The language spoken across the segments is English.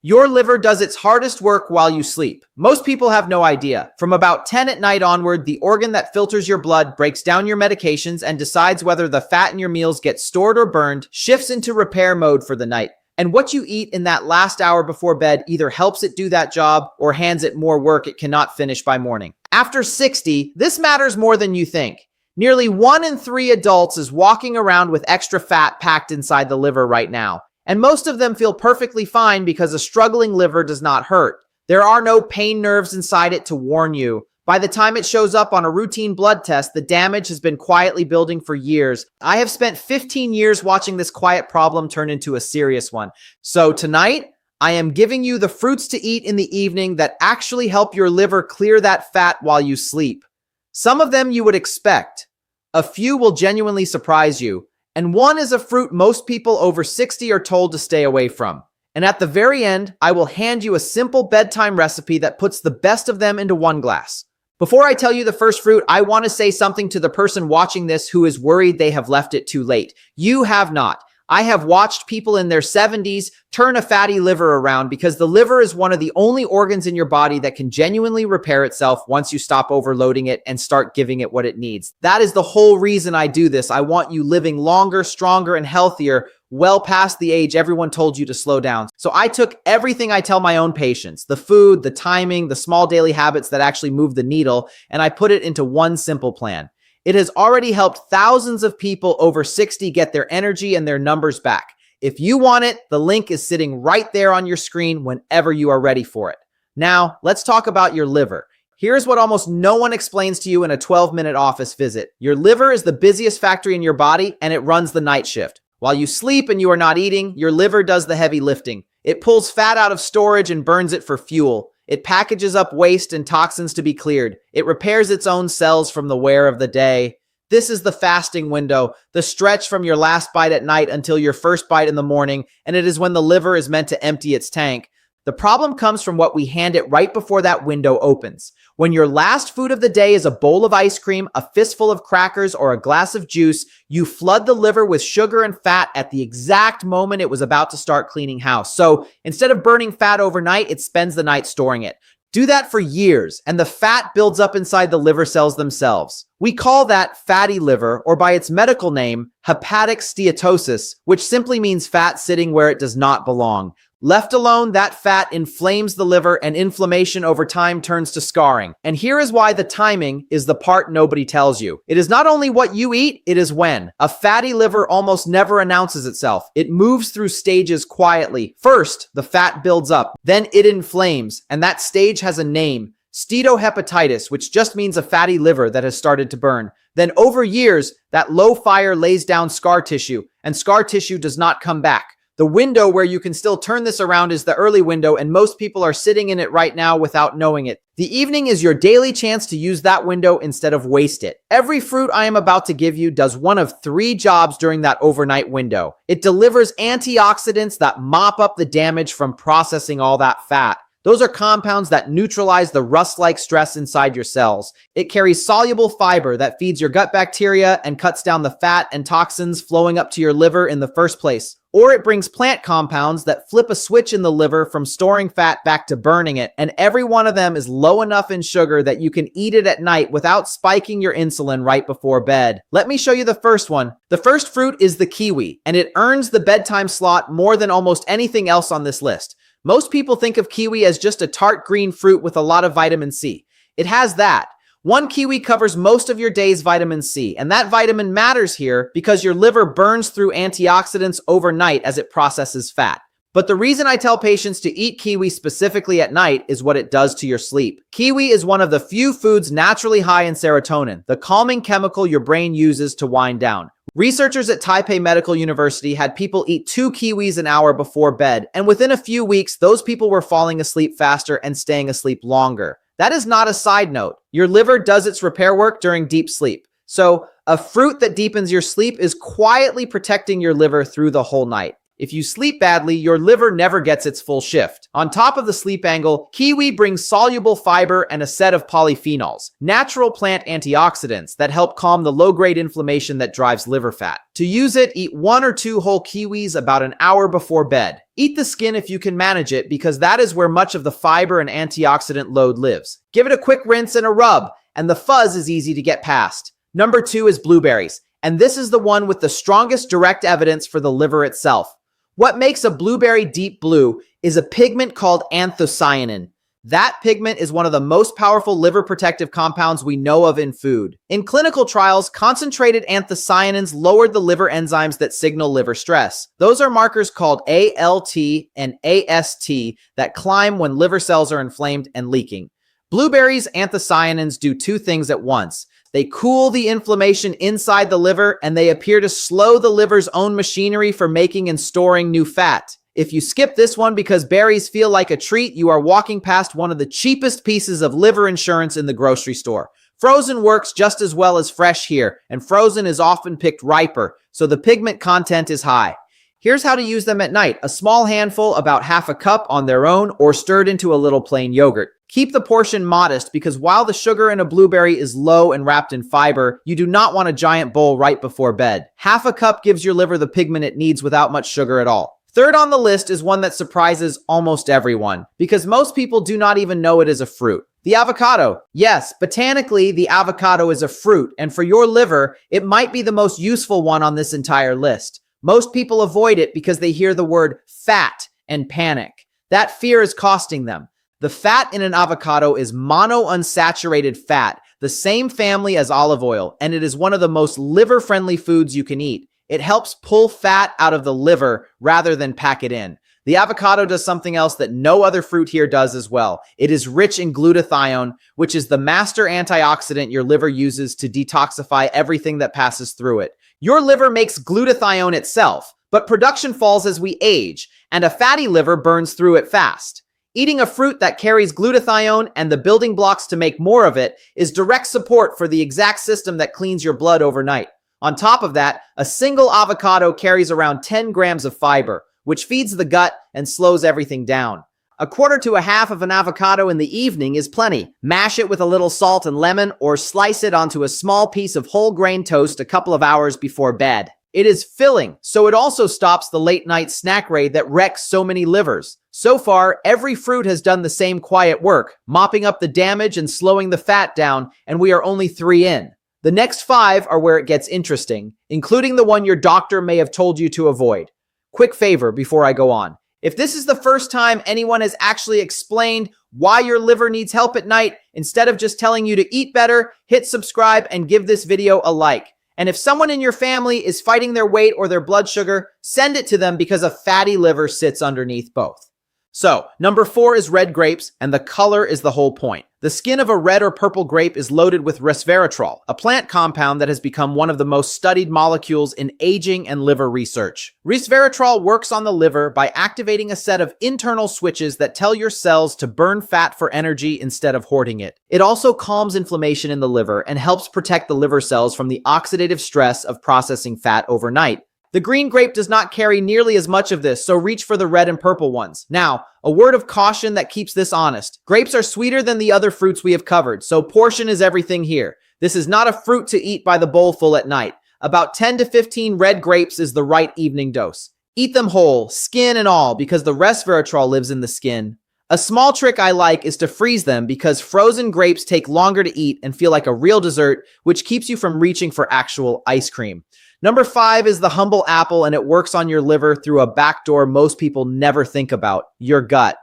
Your liver does its hardest work while you sleep. Most people have no idea. From about 10 at night onward, the organ that filters your blood, breaks down your medications, and decides whether the fat in your meals gets stored or burned, shifts into repair mode for the night. And what you eat in that last hour before bed either helps it do that job or hands it more work it cannot finish by morning. After 60, this matters more than you think. Nearly 1 in 3 adults is walking around with extra fat packed inside the liver right now. And most of them feel perfectly fine because a struggling liver does not hurt. There are no pain nerves inside it to warn you. By the time it shows up on a routine blood test, the damage has been quietly building for years. I have spent 15 years watching this quiet problem turn into a serious one. So tonight, I am giving you the fruits to eat in the evening that actually help your liver clear that fat while you sleep. Some of them you would expect. A few will genuinely surprise you. And one is a fruit most people over 60 are told to stay away from. And at the very end, I will hand you a simple bedtime recipe that puts the best of them into one glass. Before I tell you the first fruit, I want to say something to the person watching this who is worried they have left it too late. You have not. I have watched people in their 70s turn a fatty liver around because the liver is one of the only organs in your body that can genuinely repair itself once you stop overloading it and start giving it what it needs. That is the whole reason I do this. I want you living longer, stronger, and healthier, well past the age everyone told you to slow down. So I took everything I tell my own patients, the food, the timing, the small daily habits that actually move the needle, and I put it into one simple plan. It has already helped thousands of people over 60 get their energy and their numbers back. If you want it, the link is sitting right there on your screen whenever you are ready for it. Now, let's talk about your liver. Here's what almost no one explains to you in a 12-minute office visit. Your liver is the busiest factory in your body, and it runs the night shift. While you sleep and you are not eating, your liver does the heavy lifting. It pulls fat out of storage and burns it for fuel. It packages up waste and toxins to be cleared. It repairs its own cells from the wear of the day. This is the fasting window, the stretch from your last bite at night until your first bite in the morning, and it is when the liver is meant to empty its tank. The problem comes from what we hand it right before that window opens. When your last food of the day is a bowl of ice cream, a fistful of crackers, or a glass of juice, you flood the liver with sugar and fat at the exact moment it was about to start cleaning house. So instead of burning fat overnight, it spends the night storing it. Do that for years, and the fat builds up inside the liver cells themselves. We call that fatty liver, or by its medical name, hepatic steatosis, which simply means fat sitting where it does not belong. Left alone, that fat inflames the liver, and inflammation over time turns to scarring. And here is why the timing is the part nobody tells you. It is not only what you eat, it is when. A fatty liver almost never announces itself. It moves through stages quietly. First, the fat builds up. Then it inflames, and that stage has a name. Steatohepatitis, which just means a fatty liver that has started to burn. Then over years, that low fire lays down scar tissue, and scar tissue does not come back. The window where you can still turn this around is the early window, and most people are sitting in it right now without knowing it. The evening is your daily chance to use that window instead of waste it. Every fruit I am about to give you does one of 3 jobs during that overnight window. It delivers antioxidants that mop up the damage from processing all that fat. Those are compounds that neutralize the rust-like stress inside your cells. It carries soluble fiber that feeds your gut bacteria and cuts down the fat and toxins flowing up to your liver in the first place. Or it brings plant compounds that flip a switch in the liver from storing fat back to burning it, and every one of them is low enough in sugar that you can eat it at night without spiking your insulin right before bed. Let me show you the first one. The first fruit is the kiwi, and it earns the bedtime slot more than almost anything else on this list. Most people think of kiwi as just a tart green fruit with a lot of vitamin C. It has that. One kiwi covers most of your day's vitamin C, and that vitamin matters here because your liver burns through antioxidants overnight as it processes fat. But the reason I tell patients to eat kiwi specifically at night is what it does to your sleep. Kiwi is one of the few foods naturally high in serotonin, the calming chemical your brain uses to wind down. Researchers at Taipei Medical University had people eat 2 kiwis an hour before bed, and within a few weeks, those people were falling asleep faster and staying asleep longer. That is not a side note. Your liver does its repair work during deep sleep. So, a fruit that deepens your sleep is quietly protecting your liver through the whole night. If you sleep badly, your liver never gets its full shift. On top of the sleep angle, kiwi brings soluble fiber and a set of polyphenols, natural plant antioxidants that help calm the low-grade inflammation that drives liver fat. To use it, eat 1 or 2 whole kiwis about an hour before bed. Eat the skin if you can manage it, because that is where much of the fiber and antioxidant load lives. Give it a quick rinse and a rub, and the fuzz is easy to get past. Number 2 is blueberries, and this is the one with the strongest direct evidence for the liver itself. What makes a blueberry deep blue is a pigment called anthocyanin. That pigment is one of the most powerful liver protective compounds we know of in food. In clinical trials, concentrated anthocyanins lowered the liver enzymes that signal liver stress. Those are markers called ALT and AST that climb when liver cells are inflamed and leaking. Blueberries' anthocyanins do 2 things at once. They cool the inflammation inside the liver, and they appear to slow the liver's own machinery for making and storing new fat. If you skip this one because berries feel like a treat, you are walking past one of the cheapest pieces of liver insurance in the grocery store. Frozen works just as well as fresh here, and frozen is often picked riper, so the pigment content is high. Here's how to use them at night. A small handful, about half a cup on their own, or stirred into a little plain yogurt. Keep the portion modest, because while the sugar in a blueberry is low and wrapped in fiber, you do not want a giant bowl right before bed. Half a cup gives your liver the pigment it needs without much sugar at all. Third on the list is one that surprises almost everyone, because most people do not even know it is a fruit. The avocado. Yes, botanically, the avocado is a fruit, and for your liver, it might be the most useful one on this entire list. Most people avoid it because they hear the word fat and panic. That fear is costing them. The fat in an avocado is monounsaturated fat, the same family as olive oil, and it is one of the most liver-friendly foods you can eat. It helps pull fat out of the liver rather than pack it in. The avocado does something else that no other fruit here does as well. It is rich in glutathione, which is the master antioxidant your liver uses to detoxify everything that passes through it. Your liver makes glutathione itself, but production falls as we age, and a fatty liver burns through it fast. Eating a fruit that carries glutathione and the building blocks to make more of it is direct support for the exact system that cleans your blood overnight. On top of that, a single avocado carries around 10 grams of fiber, which feeds the gut and slows everything down. A quarter to a half of an avocado in the evening is plenty. Mash it with a little salt and lemon, or slice it onto a small piece of whole grain toast a couple of hours before bed. It is filling, so it also stops the late night snack raid that wrecks so many livers. So far, every fruit has done the same quiet work, mopping up the damage and slowing the fat down, and we are only 3 in. The next 5 are where it gets interesting, including the one your doctor may have told you to avoid. Quick favor before I go on. If this is the first time anyone has actually explained why your liver needs help at night, instead of just telling you to eat better, hit subscribe and give this video a like. And if someone in your family is fighting their weight or their blood sugar, send it to them, because a fatty liver sits underneath both. So, number 4 is red grapes, and the color is the whole point. The skin of a red or purple grape is loaded with resveratrol, a plant compound that has become one of the most studied molecules in aging and liver research. Resveratrol works on the liver by activating a set of internal switches that tell your cells to burn fat for energy instead of hoarding it. It also calms inflammation in the liver and helps protect the liver cells from the oxidative stress of processing fat overnight. The green grape does not carry nearly as much of this, so reach for the red and purple ones. Now, a word of caution that keeps this honest. Grapes are sweeter than the other fruits we have covered, so portion is everything here. This is not a fruit to eat by the bowlful at night. About 10 to 15 red grapes is the right evening dose. Eat them whole, skin and all, because the resveratrol lives in the skin. A small trick I like is to freeze them, because frozen grapes take longer to eat and feel like a real dessert, which keeps you from reaching for actual ice cream. Number 5 is the humble apple, and it works on your liver through a backdoor most people never think about: your gut.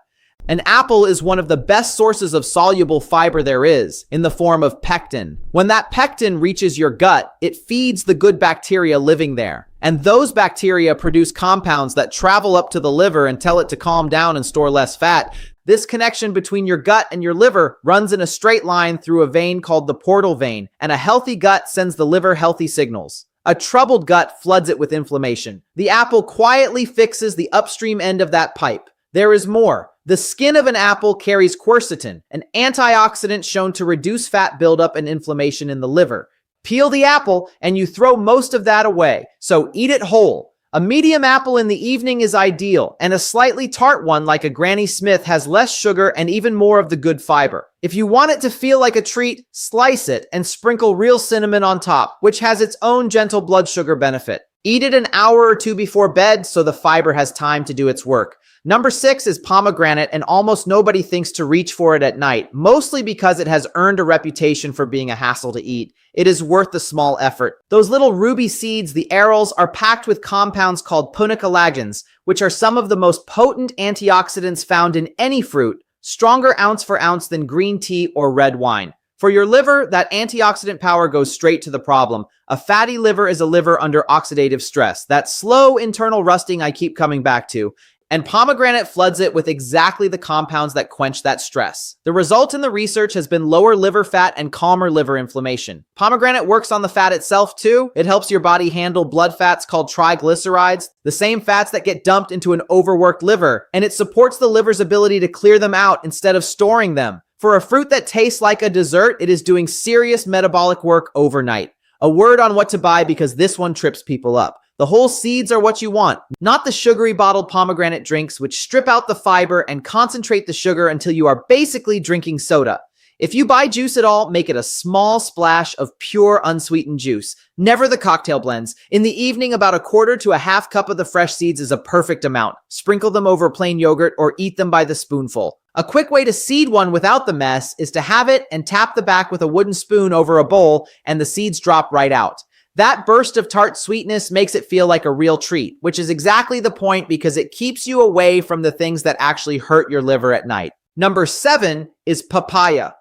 An apple is one of the best sources of soluble fiber there is, in the form of pectin. When that pectin reaches your gut, it feeds the good bacteria living there. And those bacteria produce compounds that travel up to the liver and tell it to calm down and store less fat. This connection between your gut and your liver runs in a straight line through a vein called the portal vein, and a healthy gut sends the liver healthy signals. A troubled gut floods it with inflammation. The apple quietly fixes the upstream end of that pipe. There is more. The skin of an apple carries quercetin, an antioxidant shown to reduce fat buildup and inflammation in the liver. Peel the apple and you throw most of that away, so eat it whole. A medium apple in the evening is ideal, and a slightly tart one like a Granny Smith has less sugar and even more of the good fiber. If you want it to feel like a treat, slice it and sprinkle real cinnamon on top, which has its own gentle blood sugar benefit. Eat it an hour or two before bed so the fiber has time to do its work. Number 6 is pomegranate, and almost nobody thinks to reach for it at night, mostly because it has earned a reputation for being a hassle to eat. It is worth the small effort. Those little ruby seeds, the arils, are packed with compounds called punicalagins, which are some of the most potent antioxidants found in any fruit, stronger ounce for ounce than green tea or red wine. For your liver, that antioxidant power goes straight to the problem. A fatty liver is a liver under oxidative stress, that slow internal rusting I keep coming back to. And pomegranate floods it with exactly the compounds that quench that stress. The result in the research has been lower liver fat and calmer liver inflammation. Pomegranate works on the fat itself too. It helps your body handle blood fats called triglycerides, the same fats that get dumped into an overworked liver, and it supports the liver's ability to clear them out instead of storing them. For a fruit that tastes like a dessert, it is doing serious metabolic work overnight. A word on what to buy because this one trips people up. The whole seeds are what you want, not the sugary bottled pomegranate drinks which strip out the fiber and concentrate the sugar until you are basically drinking soda. If you buy juice at all, make it a small splash of pure unsweetened juice. Never the cocktail blends. In the evening, about a quarter to a half cup of the fresh seeds is a perfect amount. Sprinkle them over plain yogurt or eat them by the spoonful. A quick way to seed one without the mess is to have it and tap the back with a wooden spoon over a bowl and the seeds drop right out. That burst of tart sweetness makes it feel like a real treat, which is exactly the point because it keeps you away from the things that actually hurt your liver at night. Number 7 is papaya.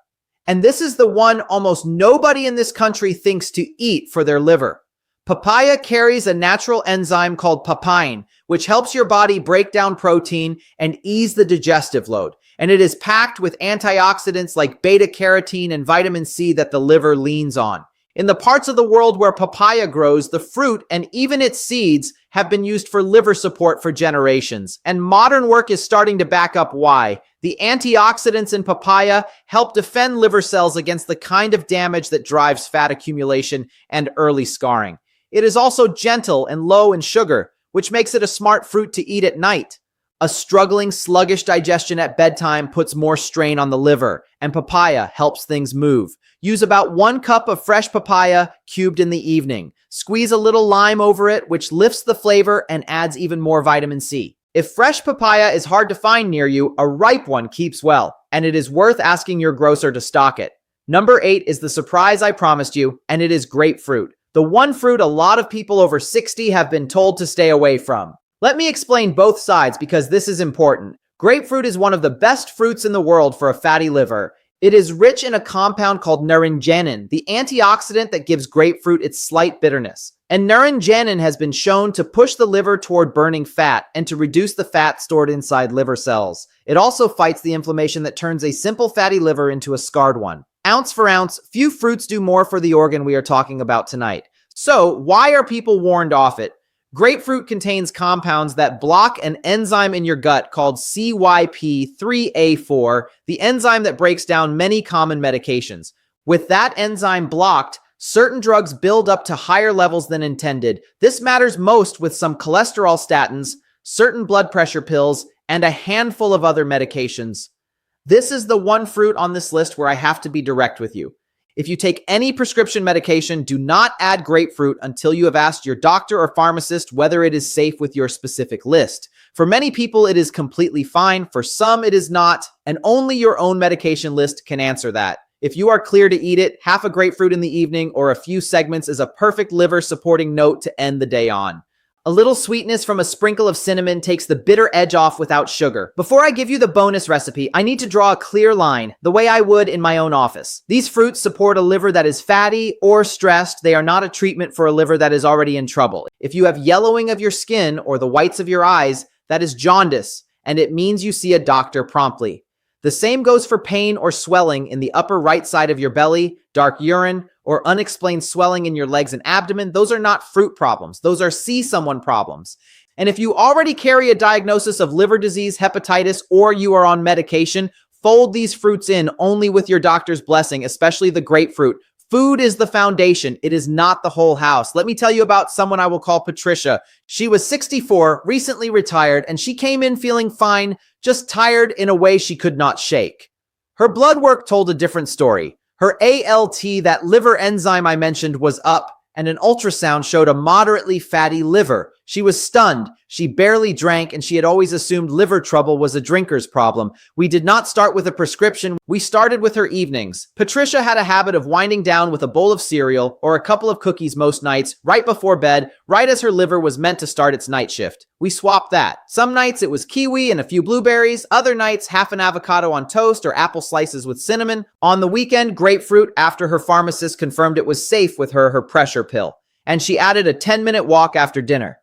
And this is the one almost nobody in this country thinks to eat for their liver. Papaya carries a natural enzyme called papain, which helps your body break down protein and ease the digestive load. And it is packed with antioxidants like beta-carotene and vitamin C that the liver leans on. In the parts of the world where papaya grows, the fruit and even its seeds have been used for liver support for generations. And modern work is starting to back up why. The antioxidants in papaya help defend liver cells against the kind of damage that drives fat accumulation and early scarring. It is also gentle and low in sugar, which makes it a smart fruit to eat at night. A struggling, sluggish digestion at bedtime puts more strain on the liver, and papaya helps things move. Use about 1 cup of fresh papaya cubed in the evening. Squeeze a little lime over it, which lifts the flavor and adds even more vitamin C. If fresh papaya is hard to find near you, a ripe one keeps well, and it is worth asking your grocer to stock it. Number 8 is the surprise I promised you, and it is grapefruit. The one fruit a lot of people over 60 have been told to stay away from. Let me explain both sides because this is important. Grapefruit is one of the best fruits in the world for a fatty liver. It is rich in a compound called naringenin, the antioxidant that gives grapefruit its slight bitterness. And naringenin has been shown to push the liver toward burning fat and to reduce the fat stored inside liver cells. It also fights the inflammation that turns a simple fatty liver into a scarred one. Ounce for ounce, few fruits do more for the organ we are talking about tonight. So, why are people warned off it? Grapefruit contains compounds that block an enzyme in your gut called CYP3A4, the enzyme that breaks down many common medications. With that enzyme blocked, certain drugs build up to higher levels than intended. This matters most with some cholesterol statins, certain blood pressure pills, and a handful of other medications. This is the one fruit on this list where I have to be direct with you. If you take any prescription medication, do not add grapefruit until you have asked your doctor or pharmacist whether it is safe with your specific list. For many people, it is completely fine. For some, it is not, and only your own medication list can answer that. If you are clear to eat it, half a grapefruit in the evening or a few segments is a perfect liver-supporting note to end the day on. A little sweetness from a sprinkle of cinnamon takes the bitter edge off without sugar. Before I give you the bonus recipe, I need to draw a clear line, the way I would in my own office. These fruits support a liver that is fatty or stressed. They are not a treatment for a liver that is already in trouble. If you have yellowing of your skin or the whites of your eyes, that is jaundice, and it means you see a doctor promptly. The same goes for pain or swelling in the upper right side of your belly, dark urine, or unexplained swelling in your legs and abdomen. Those are not fruit problems. Those are see someone problems. And if you already carry a diagnosis of liver disease, hepatitis, or you are on medication, fold these fruits in only with your doctor's blessing, especially the grapefruit. Food is the foundation. It is not the whole house. Let me tell you about someone I will call Patricia. She was 64, recently retired, and she came in feeling fine, just tired in a way she could not shake. Her blood work told a different story. Her ALT, that liver enzyme I mentioned, was up, and an ultrasound showed a moderately fatty liver. She was stunned. She barely drank, and she had always assumed liver trouble was a drinker's problem. We did not start with a prescription. We started with her evenings. Patricia had a habit of winding down with a bowl of cereal or a couple of cookies most nights, right before bed, right as her liver was meant to start its night shift. We swapped that. Some nights it was kiwi and a few blueberries. Other nights, half an avocado on toast or apple slices with cinnamon. On the weekend, grapefruit after her pharmacist confirmed it was safe with her pressure pill. And she added a 10-minute walk after dinner.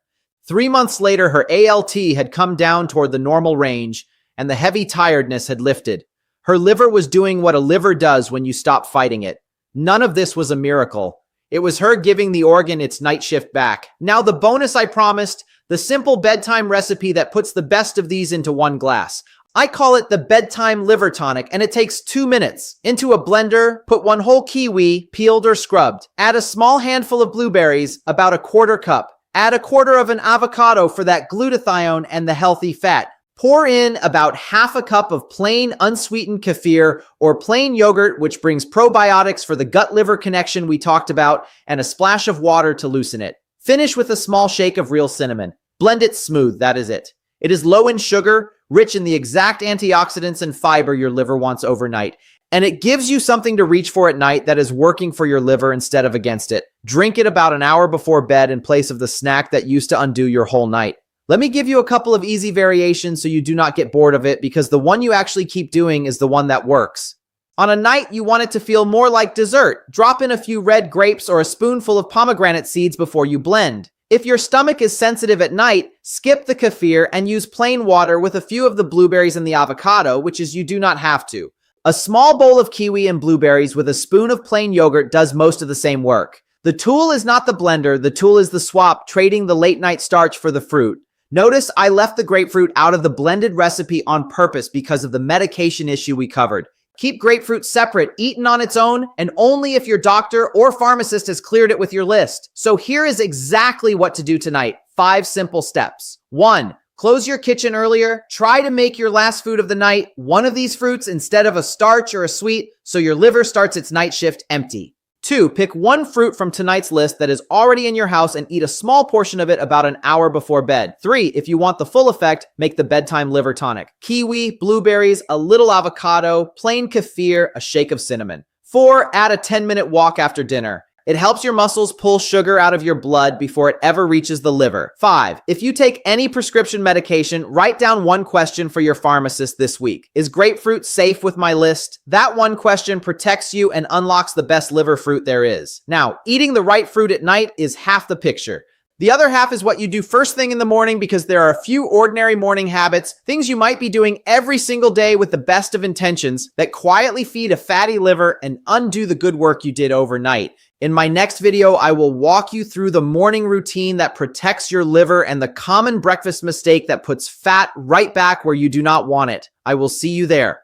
3 months later, her ALT had come down toward the normal range, and the heavy tiredness had lifted. Her liver was doing what a liver does when you stop fighting it. None of this was a miracle. It was her giving the organ its night shift back. Now the bonus I promised, the simple bedtime recipe that puts the best of these into one glass. I call it the bedtime liver tonic, and it takes 2 minutes. Into a blender, put 1 whole kiwi, peeled or scrubbed. Add a small handful of blueberries, about a 1/4 cup. Add a 1/4 of an avocado for that glutathione and the healthy fat. Pour in about half a cup of plain unsweetened kefir or plain yogurt, which brings probiotics for the gut-liver connection we talked about, and a splash of water to loosen it. Finish with a small shake of real cinnamon. Blend it smooth, that is it. It is low in sugar, rich in the exact antioxidants and fiber your liver wants overnight. And it gives you something to reach for at night that is working for your liver instead of against it. Drink it about an hour before bed in place of the snack that used to undo your whole night. Let me give you a couple of easy variations so you do not get bored of it, because the one you actually keep doing is the one that works. On a night you want it to feel more like dessert, drop in a few red grapes or a spoonful of pomegranate seeds before you blend. If your stomach is sensitive at night, skip the kefir and use plain water with a few of the blueberries and the avocado, which is you do not have to. A small bowl of kiwi and blueberries with a spoon of plain yogurt does most of the same work. The tool is not the blender, the tool is the swap, trading the late night starch for the fruit. Notice I left the grapefruit out of the blended recipe on purpose because of the medication issue we covered. Keep grapefruit separate, eaten on its own, and only if your doctor or pharmacist has cleared it with your list. So here is exactly what to do tonight. 5 simple steps. 1. Close your kitchen earlier. Try to make your last food of the night one of these fruits instead of a starch or a sweet, so your liver starts its night shift empty. 2. Pick 1 fruit from tonight's list that is already in your house and eat a small portion of it about an hour before bed. 3. If you want the full effect, make the bedtime liver tonic. Kiwi, blueberries, a little avocado, plain kefir, a shake of cinnamon. 4. Add a 10-minute walk after dinner. It helps your muscles pull sugar out of your blood before it ever reaches the liver. 5. If you take any prescription medication, write down 1 question for your pharmacist this week. Is grapefruit safe with my list? That 1 question protects you and unlocks the best liver fruit there is. Now, eating the right fruit at night is half the picture. The other half is what you do first thing in the morning, because there are a few ordinary morning habits, things you might be doing every single day with the best of intentions, that quietly feed a fatty liver and undo the good work you did overnight. In my next video, I will walk you through the morning routine that protects your liver and the common breakfast mistake that puts fat right back where you do not want it. I will see you there.